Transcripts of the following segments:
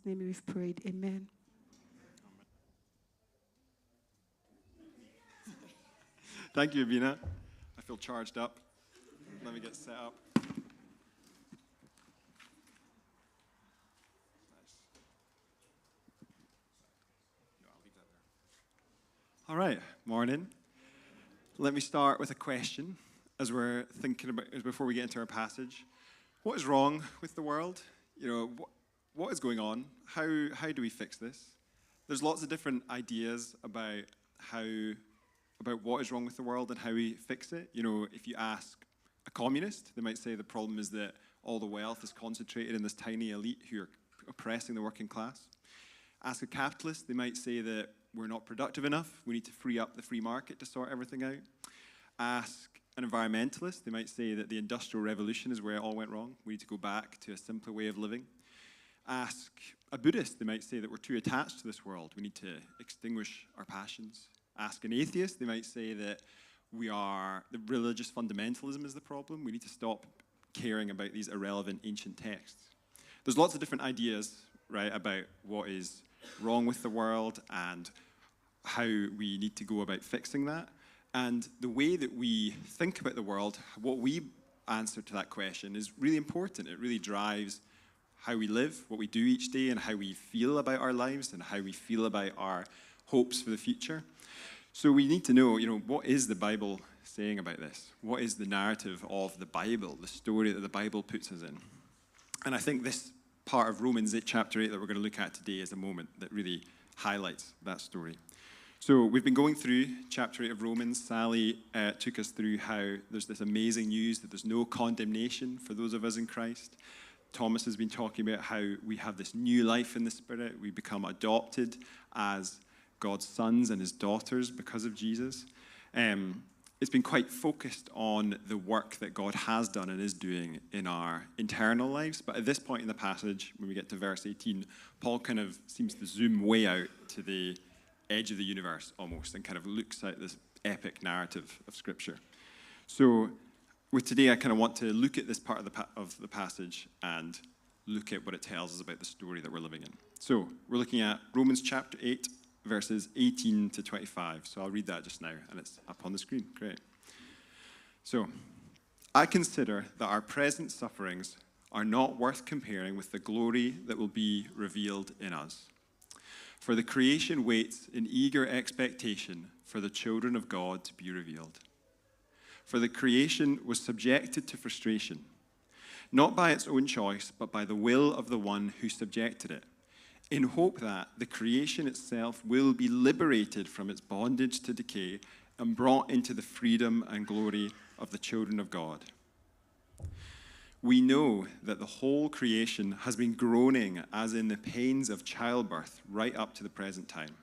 name we've prayed. Amen. Thank you, Avina. I feel charged up. Let me get set up. Nice. No, I'll leave that there. All right, morning. Let me start with a question as we're thinking about, before we get into our passage. What is wrong with the world? You know, what is going on? How do we fix this? There's lots of different ideas about what is wrong with the world and how we fix it. You know, if you ask a communist, they might say the problem is that all the wealth is concentrated in this tiny elite who are oppressing the working class. Ask a capitalist, they might say that we're not productive enough, we need to free up the free market to sort everything out. Ask an environmentalist, they might say that the Industrial Revolution is where it all went wrong, we need to go back to a simpler way of living. Ask a Buddhist, they might say that we're too attached to this world, we need to extinguish our passions. Ask an atheist, they might say that the religious fundamentalism is the problem. We need to stop caring about these irrelevant ancient texts. There's lots of different ideas, right, about what is wrong with the world and how we need to go about fixing that. And the way that we think about the world, what we answer to that question is really important. It really drives how we live, what we do each day, and how we feel about our lives and how we feel about our hopes for the future. So we need to know, what is the Bible saying about this? What is the narrative of the Bible, the story that the Bible puts us in? And I think this part of Romans 8, chapter 8 that we're going to look at today is a moment that really highlights that story. So we've been going through chapter 8 of Romans. Sally took us through how there's this amazing news that there's no condemnation for those of us in Christ. Thomas has been talking about how we have this new life in the Spirit. We become adopted as God's sons and his daughters because of Jesus. It's been quite focused on the work that God has done and is doing in our internal lives. But at this point in the passage, when we get to verse 18, Paul kind of seems to zoom way out to the edge of the universe almost and kind of looks at this epic narrative of Scripture. So with today, I kind of want to look at this part of the passage and look at what it tells us about the story that we're living in. So we're looking at Romans chapter 8, verses 18 to 25. So I'll read that just now, and it's up on the screen. Great. So, I consider that our present sufferings are not worth comparing with the glory that will be revealed in us. For the creation waits in eager expectation for the children of God to be revealed. For the creation was subjected to frustration, not by its own choice, but by the will of the one who subjected it, in hope that the creation itself will be liberated from its bondage to decay and brought into the freedom and glory of the children of God. We know that the whole creation has been groaning as in the pains of childbirth right up to the present time.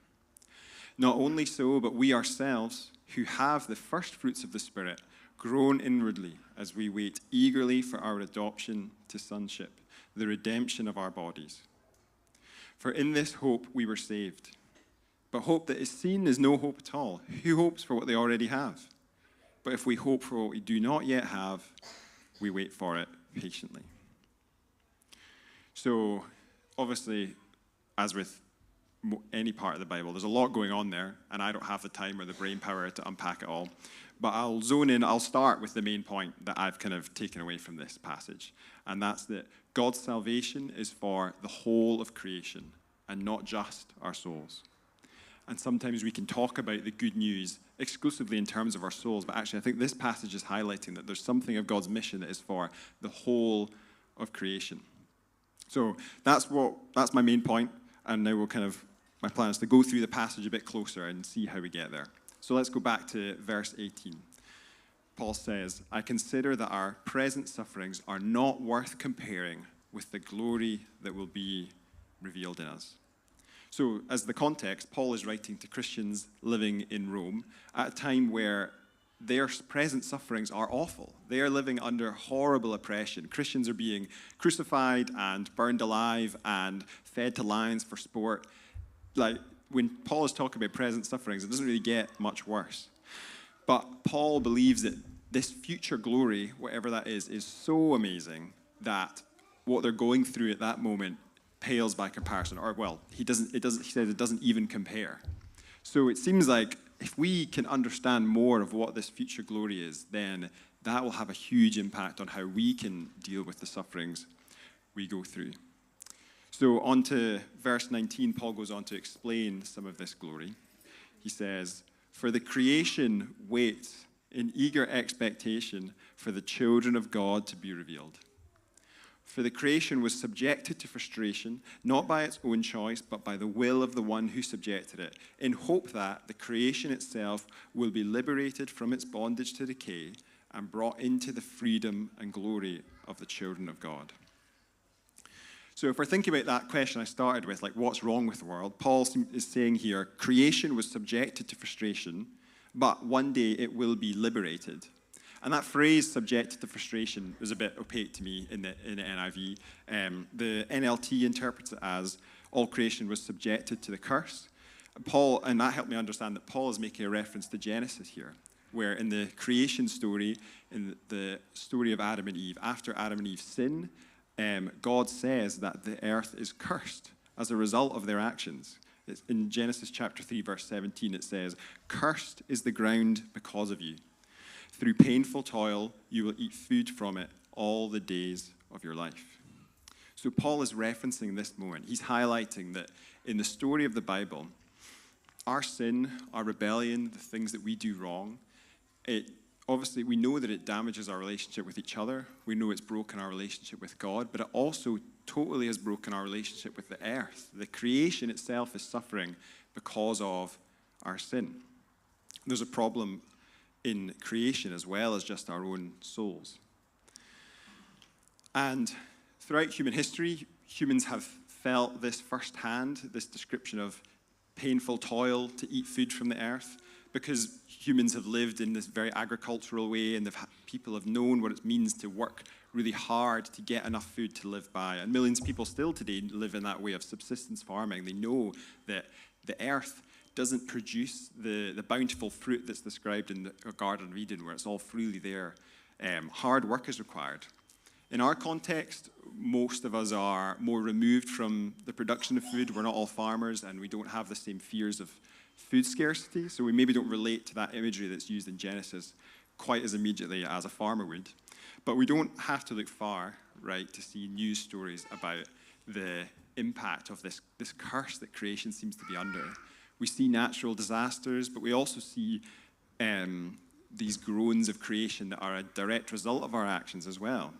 Not only so, but we ourselves, who have the first fruits of the Spirit, groan inwardly as we wait eagerly for our adoption to sonship, the redemption of our bodies. For in this hope we were saved. But hope that is seen is no hope at all. Who hopes for what they already have? But if we hope for what we do not yet have, we wait for it patiently. So, obviously, as with any part of the Bible, there's a lot going on there, and I don't have the time or the brain power to unpack it all. But I'll zone in, I'll start with the main point that I've kind of taken away from this passage, and that's that God's salvation is for the whole of creation and not just our souls. And sometimes we can talk about the good news exclusively in terms of our souls, but actually I think this passage is highlighting that there's something of God's mission that is for the whole of creation. So that's my main point, and now my plan is to go through the passage a bit closer and see how we get there. So let's go back to verse 18. Paul says, I consider that our present sufferings are not worth comparing with the glory that will be revealed in us. So, as the context, Paul is writing to Christians living in Rome at a time where their present sufferings are awful. They are living under horrible oppression. Christians are being crucified and burned alive and fed to lions for sport. Like, when Paul is talking about present sufferings, it doesn't really get much worse. But Paul believes that this future glory, whatever that is so amazing that what they're going through at that moment pales by comparison, or well, he says it doesn't even compare. So it seems like if we can understand more of what this future glory is, then that will have a huge impact on how we can deal with the sufferings we go through. So on to verse 19, Paul goes on to explain some of this glory. He says, "For the creation waits in eager expectation for the children of God to be revealed. For the creation was subjected to frustration, not by its own choice, but by the will of the one who subjected it, in hope that the creation itself will be liberated from its bondage to decay and brought into the freedom and glory of the children of God." So if we're thinking about that question I started with, like what's wrong with the world, Paul is saying here, creation was subjected to frustration, but one day it will be liberated. And that phrase, subjected to frustration, was a bit opaque to me in the NIV. The NLT interprets it as all creation was subjected to the curse. And that helped me understand that Paul is making a reference to Genesis here, where in the creation story, in the story of Adam and Eve, after Adam and Eve sin, God says that the earth is cursed as a result of their actions. It's in Genesis chapter 3, verse 17, it says, "Cursed is the ground because of you. Through painful toil, you will eat food from it all the days of your life." So Paul is referencing this moment. He's highlighting that in the story of the Bible, our sin, our rebellion, the things that we do wrong, obviously we know that it damages our relationship with each other. We know it's broken our relationship with God, but it also totally has broken our relationship with the earth. The creation itself is suffering because of our sin. There's a problem in creation as well as just our own souls. And throughout human history, humans have felt this firsthand, this description of painful toil to eat food from the earth, because humans have lived in this very agricultural way, and people have known what it means to work really hard to get enough food to live by. And millions of people still today live in that way of subsistence farming. They know that the earth doesn't produce the bountiful fruit that's described in the Garden of Eden, where it's all freely there. Hard work is required. In our context, most of us are more removed from the production of food. We're not all farmers, and we don't have the same fears of food scarcity, so we maybe don't relate to that imagery that's used in Genesis quite as immediately as a farmer would. But we don't have to look far, right, to see news stories about the impact of this curse that creation seems to be under. We see natural disasters, but we also see these groans of creation that are a direct result of our actions as well.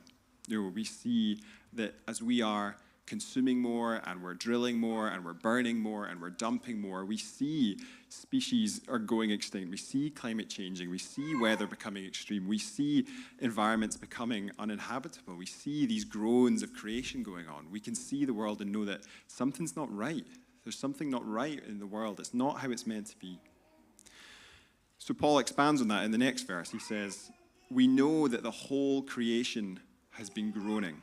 We see that as we are consuming more, and we're drilling more, and we're burning more, and we're dumping more, we see species are going extinct. We see climate changing. We see weather becoming extreme. We see environments becoming uninhabitable. We see these groans of creation going on. We can see the world and know that something's not right. There's something not right in the world. It's not how it's meant to be. So Paul expands on that in the next verse. He says, "We know that the whole creation has been groaning."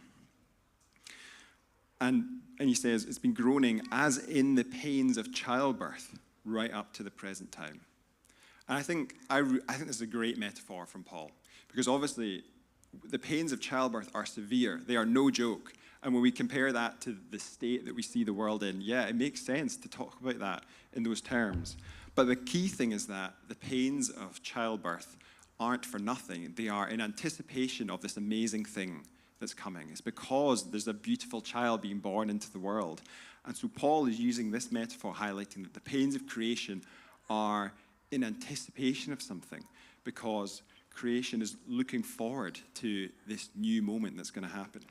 And he says, it's been groaning as in the pains of childbirth right up to the present time. And I think this is a great metaphor from Paul, because obviously the pains of childbirth are severe. They are no joke. And when we compare that to the state that we see the world in, yeah, it makes sense to talk about that in those terms. But the key thing is that the pains of childbirth aren't for nothing. They are in anticipation of this amazing thing that's coming. It's because there's a beautiful child being born into the world. And so Paul is using this metaphor, highlighting that the pains of creation are in anticipation of something, because creation is looking forward to this new moment that's going to happen.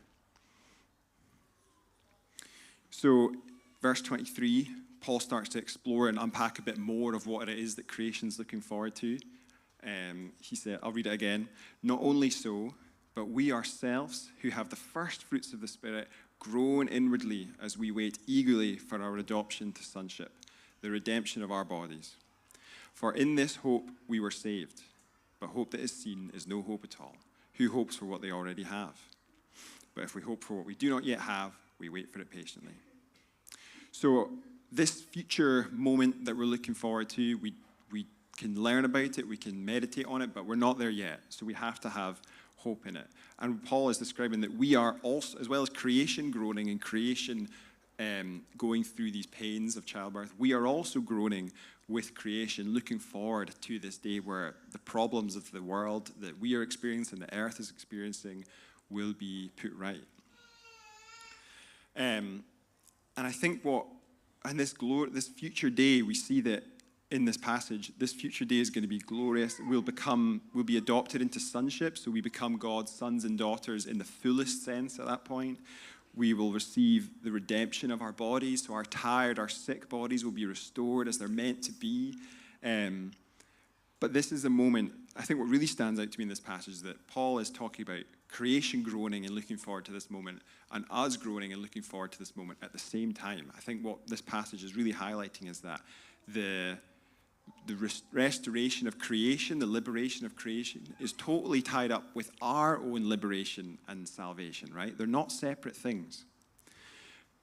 So verse 23, Paul starts to explore and unpack a bit more of what it is that creation's looking forward to. He said, I'll read it again. "Not only so, but we ourselves, who have the first fruits of the Spirit, groan inwardly as we wait eagerly for our adoption to sonship, the redemption of our bodies. For in this hope we were saved. But hope that is seen is no hope at all. Who hopes for what they already have? But if we hope for what we do not yet have, we wait for it patiently." So this future moment that we're looking forward to, we can learn about it, we can meditate on it, but we're not there yet. So we have to have hope in it. And Paul is describing that we are also, as well as creation groaning and creation going through these pains of childbirth, we are also groaning with creation, looking forward to this day where the problems of the world that we are experiencing, the earth is experiencing, will be put right. And I think this future day, we see that in this passage, this future day is going to be glorious. We'll be adopted into sonship, so we become God's sons and daughters in the fullest sense at that point. We will receive the redemption of our bodies, so our tired, our sick bodies will be restored as they're meant to be. But this is a moment, I think what really stands out to me in this passage is that Paul is talking about creation groaning and looking forward to this moment, and us groaning and looking forward to this moment at the same time. I think what this passage is really highlighting is that the restoration of creation, the liberation of creation, is totally tied up with our own liberation and salvation, right? They're not separate things.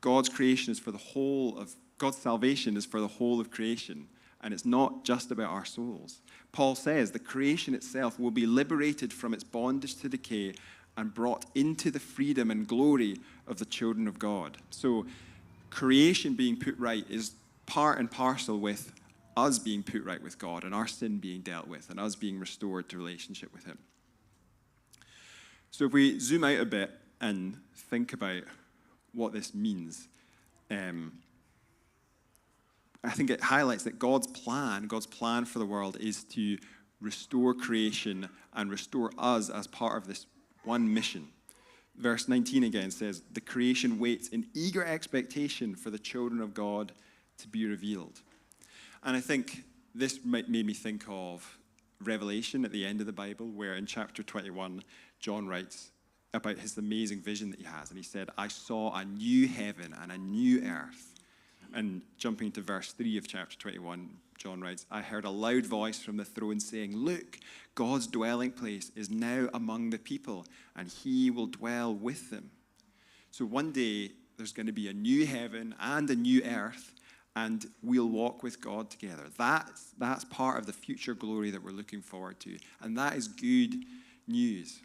God's salvation is for the whole of creation, and it's not just about our souls. Paul says the creation itself will be liberated from its bondage to decay and brought into the freedom and glory of the children of God. So creation being put right is part and parcel with us being put right with God and our sin being dealt with and us being restored to relationship with him. So if we zoom out a bit and think about what this means, I think it highlights that God's plan for the world is to restore creation and restore us as part of this one mission. Verse 19 again says, the creation waits in eager expectation for the children of God to be revealed. And I think this made me think of Revelation at the end of the Bible, where in chapter 21, John writes about his amazing vision that he has. And he said, I saw a new heaven and a new earth. And jumping to verse 3 of chapter 21, John writes, I heard a loud voice from the throne saying, look, God's dwelling place is now among the people, and he will dwell with them. So one day, there's going to be a new heaven and a new earth, and we'll walk with God together. That's part of the future glory that we're looking forward to, and that is good news.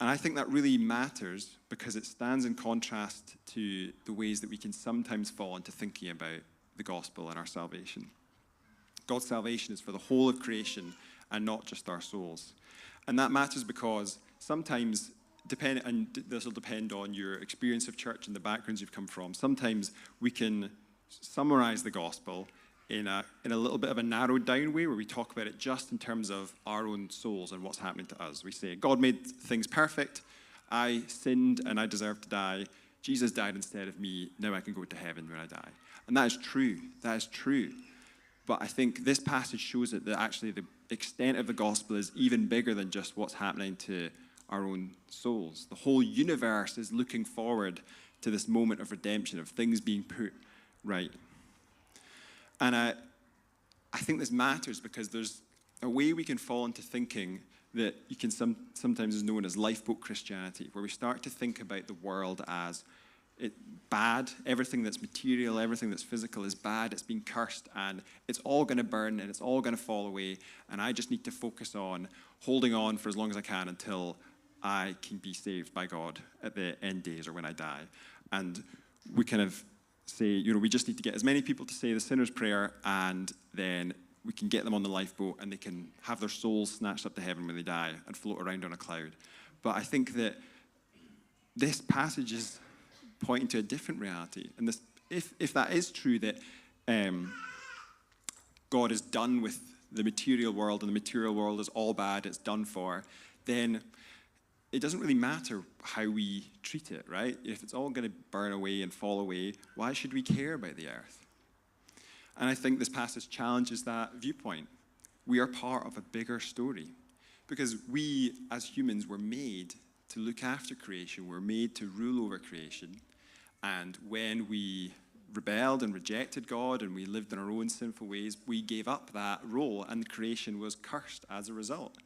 And I think that really matters because it stands in contrast to the ways that we can sometimes fall into thinking about the gospel and our salvation. God's salvation is for the whole of creation and not just our souls. And that matters because sometimes, and this will depend on your experience of church and the backgrounds you've come from, sometimes we can summarize the gospel in a little bit of a narrowed down way where we talk about it just in terms of our own souls and what's happening to us. We say, God made things perfect. I sinned and I deserve to die. Jesus died instead of me. Now I can go to heaven when I die. And that is true. That is true. But I think this passage shows it that actually the extent of the gospel is even bigger than just what's happening to our own souls. The whole universe is looking forward to this moment of redemption, of things being put right. And I think this matters because there's a way we can fall into thinking that you can sometimes is known as lifeboat Christianity, where we start to think about the world as bad. Everything that's material, everything that's physical is bad. It's been cursed, and it's all going to burn, and it's all going to fall away. And I just need to focus on holding on for as long as I can until I can be saved by God at the end days or when I die. And we kind of say, we just need to get as many people to say the sinner's prayer, and then we can get them on the lifeboat, and they can have their souls snatched up to heaven when they die and float around on a cloud. But I think that this passage is pointing to a different reality. And this, if that is true, that God is done with the material world, and the material world is all bad, it's done for, then it doesn't really matter how we treat it, right? If it's all going to burn away and fall away, why should we care about the earth? And I think this passage challenges that viewpoint. We are part of a bigger story because we, as humans, were made to look after creation. We're made to rule over creation. And when we rebelled and rejected God and we lived in our own sinful ways, we gave up that role, and creation was cursed as a result.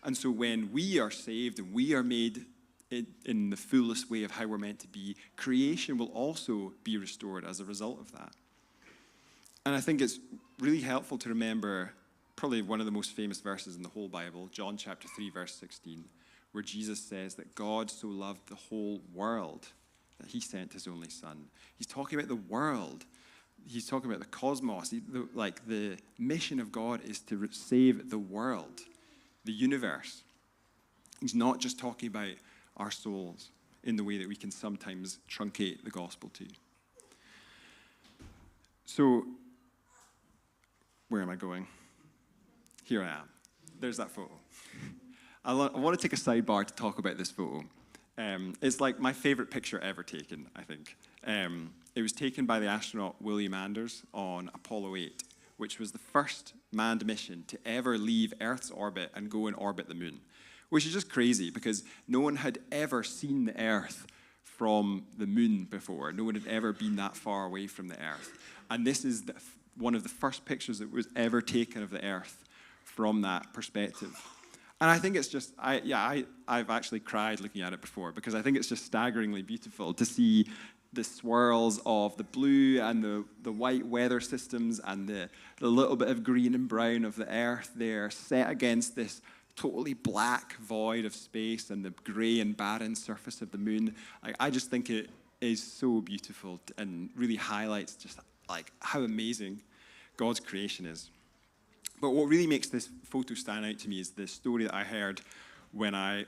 And so when we are saved and we are made in the fullest way of how we're meant to be, creation will also be restored as a result of that. And I think it's really helpful to remember probably one of the most famous verses in the whole Bible, John chapter 3, verse 16, where Jesus says that God so loved the whole world that he sent his only son. He's talking about the world. He's talking about the cosmos. The mission of God is to save the world, the universe. He's not just talking about our souls in the way that we can sometimes truncate the gospel to. So, where am I going? Here I am. There's that photo. I want to take a sidebar to talk about this photo. It's like my favorite picture ever taken, I think. It was taken by the astronaut William Anders on Apollo 8, which was the first manned mission to ever leave Earth's orbit and go and orbit the moon, which is just crazy because no one had ever seen the Earth from the moon before. No one had ever been that far away from the Earth. And this is one of the first pictures that was ever taken of the Earth from that perspective. And I think it's just, I've actually cried looking at it before because I think it's just staggeringly beautiful to see the swirls of the blue and the white weather systems and the little bit of green and brown of the Earth there set against this totally black void of space and the gray and barren surface of the moon. I just think it is so beautiful and really highlights just like how amazing God's creation is. But what really makes this photo stand out to me is the story that I heard when I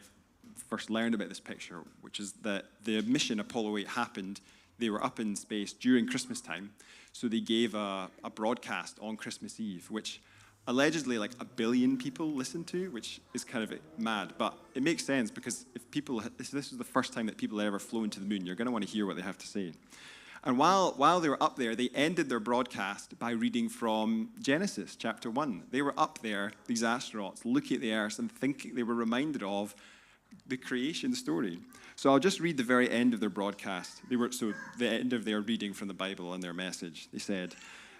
first learned about this picture, which is that the mission Apollo 8 happened. They were up in space during Christmas time, so they gave a broadcast on Christmas Eve, which allegedly like 1 billion people listened to, which is kind of mad. But it makes sense because if this was the first time that people had ever flown to the moon, you're going to want to hear what they have to say. And while they were up there, they ended their broadcast by reading from Genesis chapter 1. They were up there, these astronauts, looking at the Earth and thinking they were reminded of the creation story. So I'll just read the very end of their broadcast. The end of their reading from the Bible and their message. They said,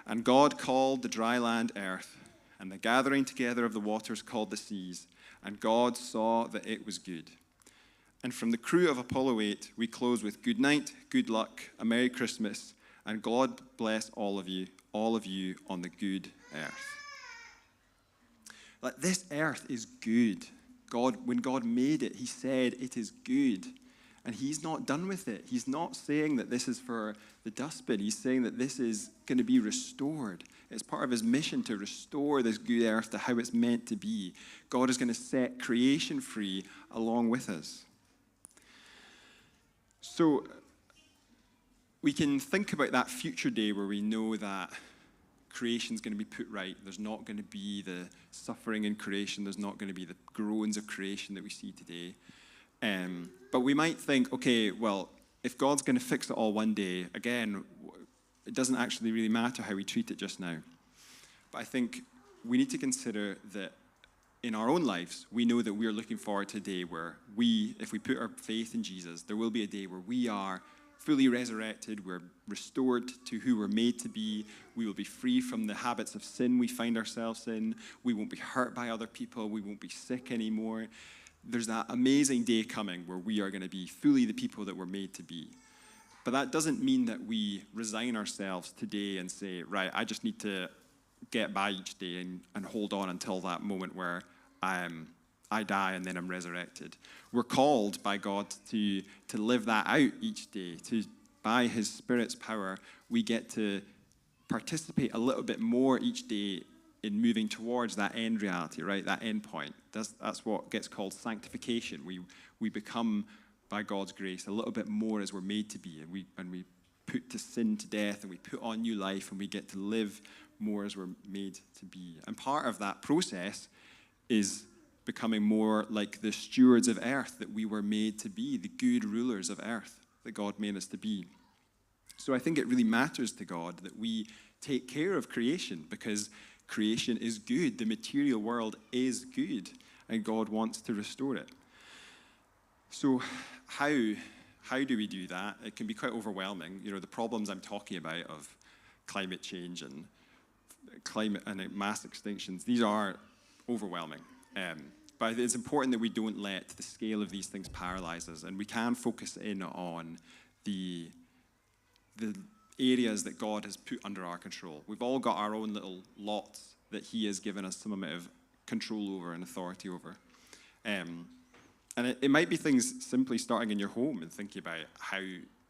"And God called the dry land earth, and the gathering together of the waters called the seas. And God saw that it was good." And from the crew of Apollo 8, we close with good night, good luck, a Merry Christmas, and God bless all of you on the good earth. Like, this earth is good. When God made it, he said it is good. And he's not done with it. He's not saying that this is for the dustbin. He's saying that this is going to be restored. It's part of his mission to restore this good earth to how it's meant to be. God is going to set creation free along with us. So we can think about that future day where we know that creation's going to be put right. There's not going to be the suffering in creation. There's not going to be the groans of creation that we see today. But we might think, okay, well, if God's going to fix it all one day, again, it doesn't actually really matter how we treat it just now. But I think we need to consider that in our own lives, we know that we are looking forward to a day where if we put our faith in Jesus, there will be a day where we are fully resurrected, we're restored to who we're made to be, we will be free from the habits of sin we find ourselves in, we won't be hurt by other people, we won't be sick anymore. There's that amazing day coming where we are going to be fully the people that we're made to be. But that doesn't mean that we resign ourselves today and say, right, I just need to get by each day and hold on until that moment where I die and then I'm resurrected. We're called by God to live that out each day. By his Spirit's power, we get to participate a little bit more each day in moving towards that end reality, right? That end point. That's what gets called sanctification. We become, by God's grace, a little bit more as we're made to be, and we put to sin to death, and we put on new life, and we get to live more as we're made to be. And part of that process is becoming more like the stewards of earth that we were made to be, the good rulers of earth that God made us to be. So I think it really matters to God that we take care of creation, because creation is good. The material world is good, and God wants to restore it. So how do we do that? It can be quite overwhelming. You know, the problems I'm talking about of climate change and climate and mass extinctions, these are overwhelming. But it's important that we don't let the scale of these things paralyze us, and we can focus in on the areas that God has put under our control. We've all got our own little lots that he has given us some amount of control over and authority over. And it might be things simply starting in your home and thinking about how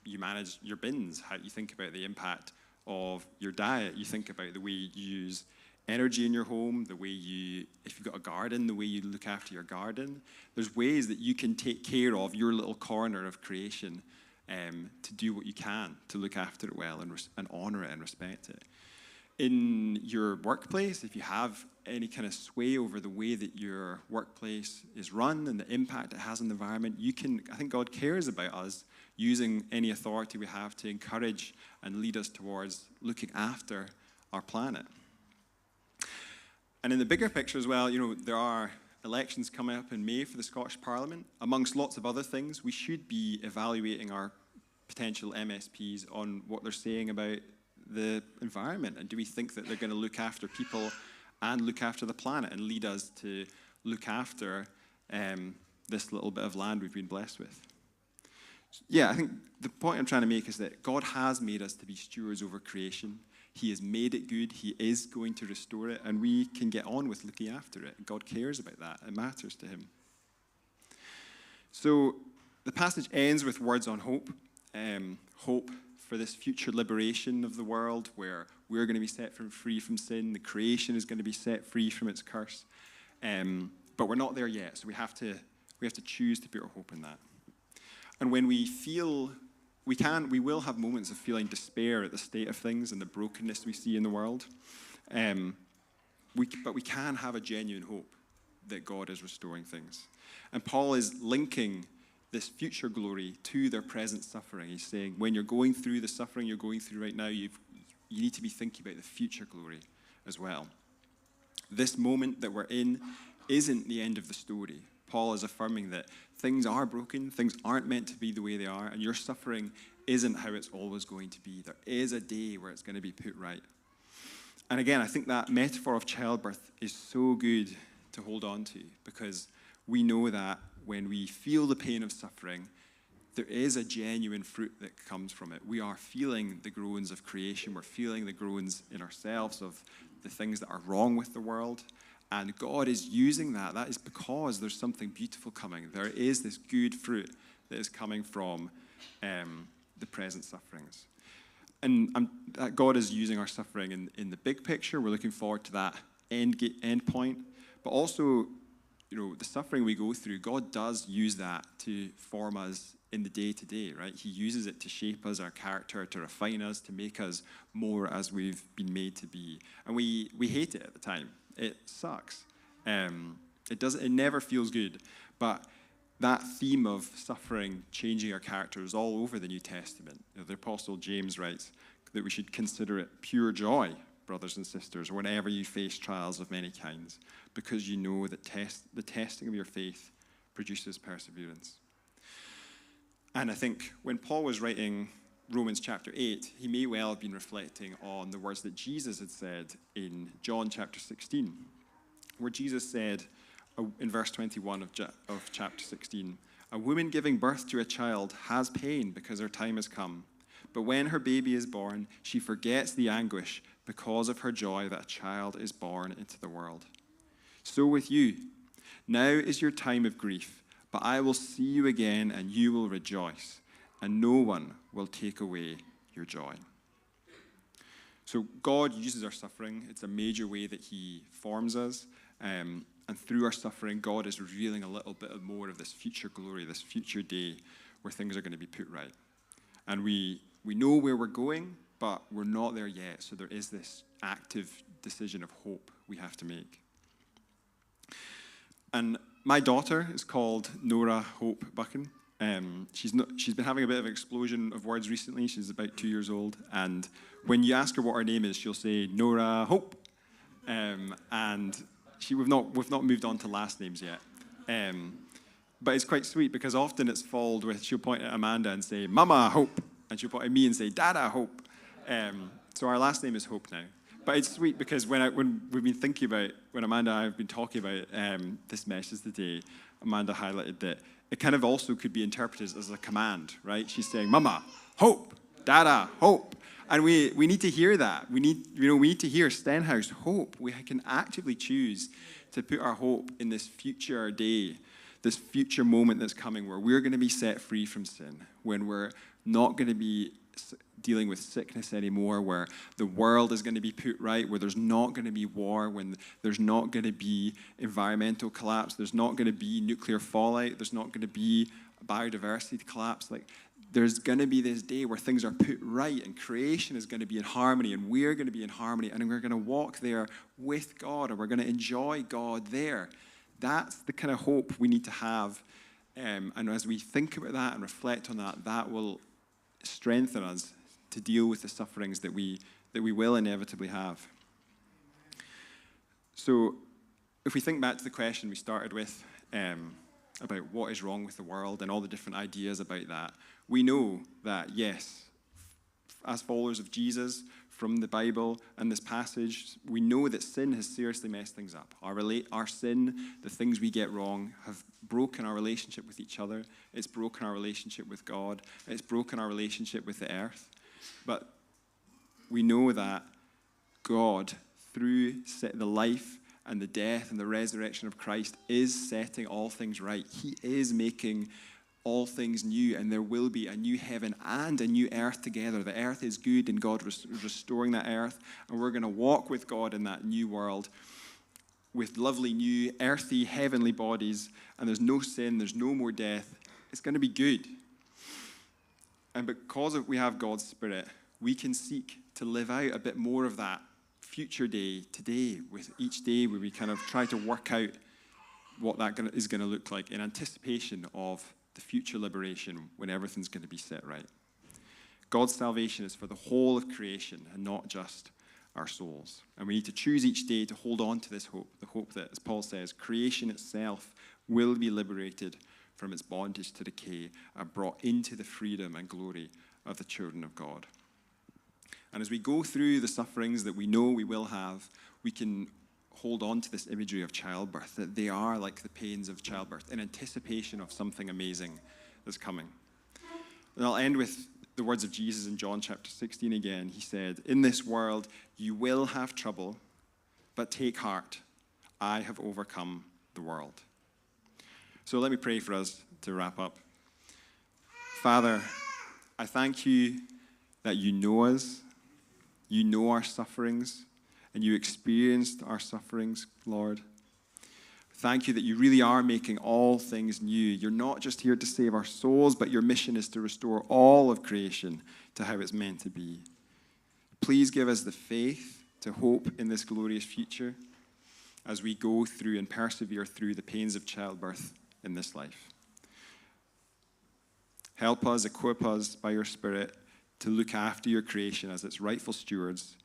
you manage your bins, how you think about the impact of your diet. You think about the way you use energy in your home, the way if you've got a garden, the way you look after your garden. There's ways that you can take care of your little corner of creation to do what you can to look after it well and honor it and respect it. In your workplace, if you have any kind of sway over the way that your workplace is run and the impact it has on the environment, I think God cares about us using any authority we have to encourage and lead us towards looking after our planet. And in the bigger picture as well, there are elections coming up in May for the Scottish Parliament. Amongst lots of other things, we should be evaluating our potential MSPs on what they're saying about the environment, and do we think that they're going to look after people and look after the planet and lead us to look after this little bit of land we've been blessed with. Yeah, I think the point I'm trying to make is that God has made us to be stewards over creation. He has made it good. He is going to restore it, and we can get on with looking after it. God cares about that. It matters to him. So the passage ends with words on hope. Hope for this future liberation of the world where we're going to be set free from sin. The creation is going to be set free from its curse. But we're not there yet, so we have to choose to put our hope in that. And when we feel, we will have moments of feeling despair at the state of things and the brokenness we see in the world. But we can have a genuine hope that God is restoring things. And Paul is linking this future glory to their present suffering. He's saying, when you're going through the suffering you're going through right now, you need to be thinking about the future glory as well. This moment that we're in isn't the end of the story. Paul is affirming that things are broken, things aren't meant to be the way they are, and your suffering isn't how it's always going to be. There is a day where it's going to be put right. And again, I think that metaphor of childbirth is so good to hold on to, because we know that when we feel the pain of suffering, there is a genuine fruit that comes from it. We are feeling the groans of creation. We're feeling the groans in ourselves of the things that are wrong with the world. And God is using that. That is because there's something beautiful coming. There is this good fruit that is coming from the present sufferings. And God is using our suffering in the big picture. We're looking forward to that end point. But also, the suffering we go through, God does use that to form us in the day-to-day, right? He uses it to shape us, our character, to refine us, to make us more as we've been made to be. And we hate it at the time. It sucks. It never feels good. But that theme of suffering changing our character is all over the New Testament. The Apostle James writes that we should consider it pure joy, brothers and sisters, whenever you face trials of many kinds, because you know that the testing of your faith produces perseverance. And I think when Paul was writing Romans chapter 8, he may well have been reflecting on the words that Jesus had said in John chapter 16, where Jesus said in verse 21 of chapter 16, "A woman giving birth to a child has pain because her time has come. But when her baby is born, she forgets the anguish because of her joy that a child is born into the world. So with you, now is your time of grief, but I will see you again and you will rejoice, and no one will take away your joy." So God uses our suffering. It's a major way that he forms us. And through our suffering, God is revealing a little bit more of this future glory, this future day where things are going to be put right. And we know where we're going, but we're not there yet. So there is this active decision of hope we have to make. And my daughter is called Nora Hope Buchan. She's been having a bit of an explosion of words recently. She's about 2 years old. And when you ask her what her name is, she'll say, Nora Hope. And we've not moved on to last names yet. But it's quite sweet because often it's followed with, she'll point at Amanda and say, Mama Hope. And she'll point at me and say, Dada Hope. So our last name is Hope now. But it's sweet because when we've been thinking about, when Amanda and I have been talking about this message today, Amanda highlighted that it kind of also could be interpreted as a command, right? She's saying, Mama, Hope, Dada, Hope. And we need to hear that. We need to hear Stenhouse, hope. We can actively choose to put our hope in this future day, this future moment that's coming where we're going to be set free from sin, when we're not going to be dealing with sickness anymore, where the world is going to be put right, where there's not going to be war, when there's not going to be environmental collapse, there's not going to be nuclear fallout, there's not going to be biodiversity collapse. Like, there's going to be this day where things are put right and creation is going to be in harmony and we're going to be in harmony and we're going to walk there with God and we're going to enjoy God there. That's the kind of hope we need to have. And as we think about that and reflect on that, that will strengthen us to deal with the sufferings that we will inevitably have. So if we think back to the question we started with, about what is wrong with the world and all the different ideas about that, we know that, yes, as followers of Jesus, from the Bible and this passage, we know that sin has seriously messed things up. Our sin, the things we get wrong, have broken our relationship with each other. It's broken our relationship with God. It's broken our relationship with the earth. But we know that God, through the life and the death and the resurrection of Christ, is setting all things right. He is making all things new, and there will be a new heaven and a new earth together. The earth is good, and God is restoring that earth, and we're going to walk with God in that new world with lovely new earthy heavenly bodies, and there's no sin, there's no more death. It's going to be good. And because we have God's Spirit, we can seek to live out a bit more of that future day today, with each day where we kind of try to work out what that is going to look like in anticipation of the future liberation when everything's going to be set right. God's salvation is for the whole of creation and not just our souls. And we need to choose each day to hold on to this hope, the hope that, as Paul says, creation itself will be liberated from its bondage to decay and brought into the freedom and glory of the children of God. And as we go through the sufferings that we know we will have, we can hold on to this imagery of childbirth, that they are like the pains of childbirth in anticipation of something amazing that's coming. And I'll end with the words of Jesus in John chapter 16 again. He said, "In this world you will have trouble, but take heart, I have overcome the world." So let me pray for us to wrap up. Father, I thank you that you know us, you know our sufferings, and you experienced our sufferings, Lord. Thank you that you really are making all things new. You're not just here to save our souls, but your mission is to restore all of creation to how it's meant to be. Please give us the faith to hope in this glorious future as we go through and persevere through the pains of childbirth in this life. Help us, equip us by your Spirit to look after your creation as its rightful stewards